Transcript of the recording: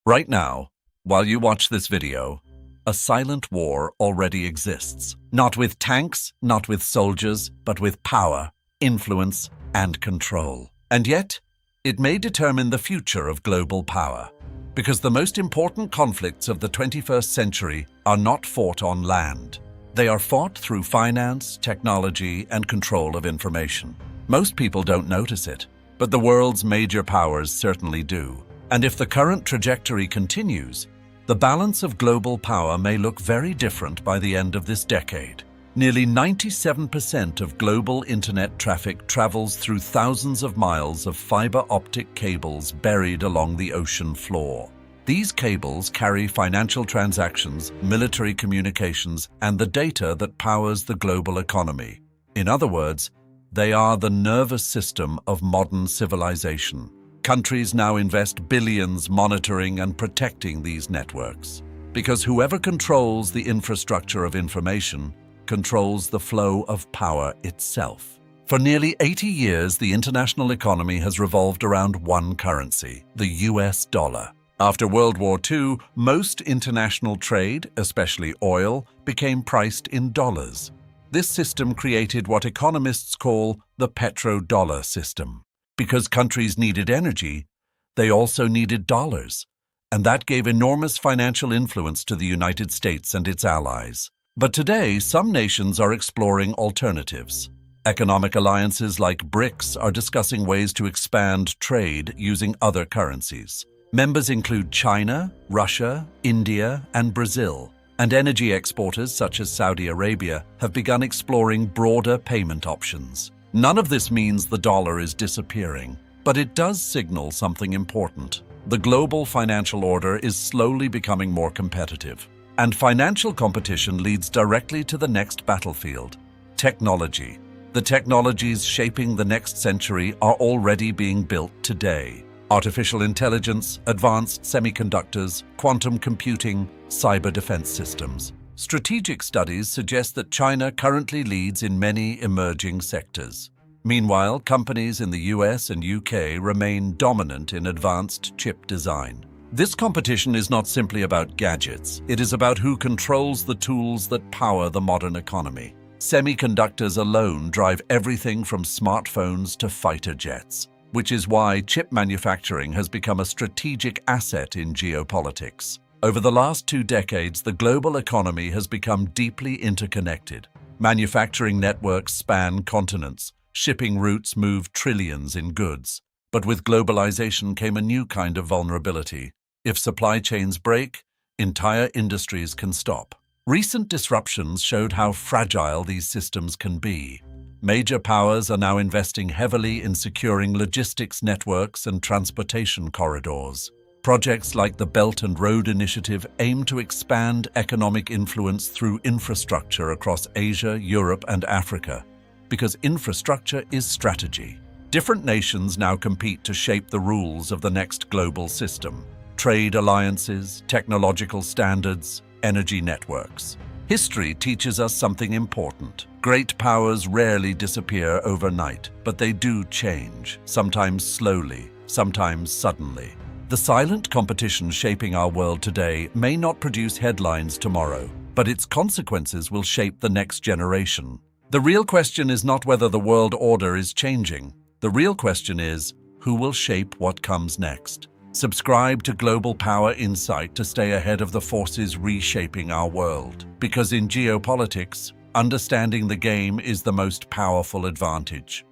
Right now, while you watch this video, a silent war already exists. Not with tanks, not with soldiers, but with power, influence, and control. And yet, it may determine the future of global power. Because the most important conflicts of the 21st century are not fought on land. They are fought through finance, technology, and control of information. Most people don't notice it, but the world's major powers certainly do. And if the current trajectory continues, the balance of global power may look very different by the end of this decade. Nearly 97% of global internet traffic travels through thousands of miles of fiber optic cables buried along the ocean floor. These cables carry financial transactions, military communications, and the data that powers the global economy. In other words, they are the nervous system of modern civilization. Countries now invest billions monitoring and protecting these networks, because whoever controls the infrastructure of information controls the flow of power itself. For nearly 80 years, the international economy has revolved around one currency, the US dollar. After World War II, most international trade, especially oil, became priced in dollars. This system created what economists call the petrodollar system. Because countries needed energy, they also needed dollars, and that gave enormous financial influence to the United States and its allies. But today, some nations are exploring alternatives. Economic alliances like BRICS are discussing ways to expand trade using other currencies. Members include China, Russia, India, and Brazil. And energy exporters such as Saudi Arabia have begun exploring broader payment options. None of this means the dollar is disappearing, but it does signal something important. The global financial order is slowly becoming more competitive. And financial competition leads directly to the next battlefield: technology. The technologies shaping the next century are already being built today. Artificial intelligence, advanced semiconductors, quantum computing, cyber defense systems. Strategic studies suggest that China currently leads in many emerging sectors. Meanwhile, companies in the US and UK remain dominant in advanced chip design. This competition is not simply about gadgets. It is about who controls the tools that power the modern economy. Semiconductors alone drive everything from smartphones to fighter jets, which is why chip manufacturing has become a strategic asset in geopolitics. Over the last 2 decades, the global economy has become deeply interconnected. Manufacturing networks span continents. Shipping routes move trillions in goods. But with globalization came a new kind of vulnerability. If supply chains break, entire industries can stop. Recent disruptions showed how fragile these systems can be. Major powers are now investing heavily in securing logistics networks and transportation corridors. Projects like the Belt and Road Initiative aim to expand economic influence through infrastructure across Asia, Europe, and Africa, because infrastructure is strategy. Different nations now compete to shape the rules of the next global system: trade alliances, technological standards, energy networks. History teaches us something important. Great powers rarely disappear overnight, but they do change, sometimes slowly, sometimes suddenly. The silent competition shaping our world today may not produce headlines tomorrow, but its consequences will shape the next generation. The real question is not whether the world order is changing. The real question is, who will shape what comes next? Subscribe to Global Power Insight to stay ahead of the forces reshaping our world. Because in geopolitics, understanding the game is the most powerful advantage.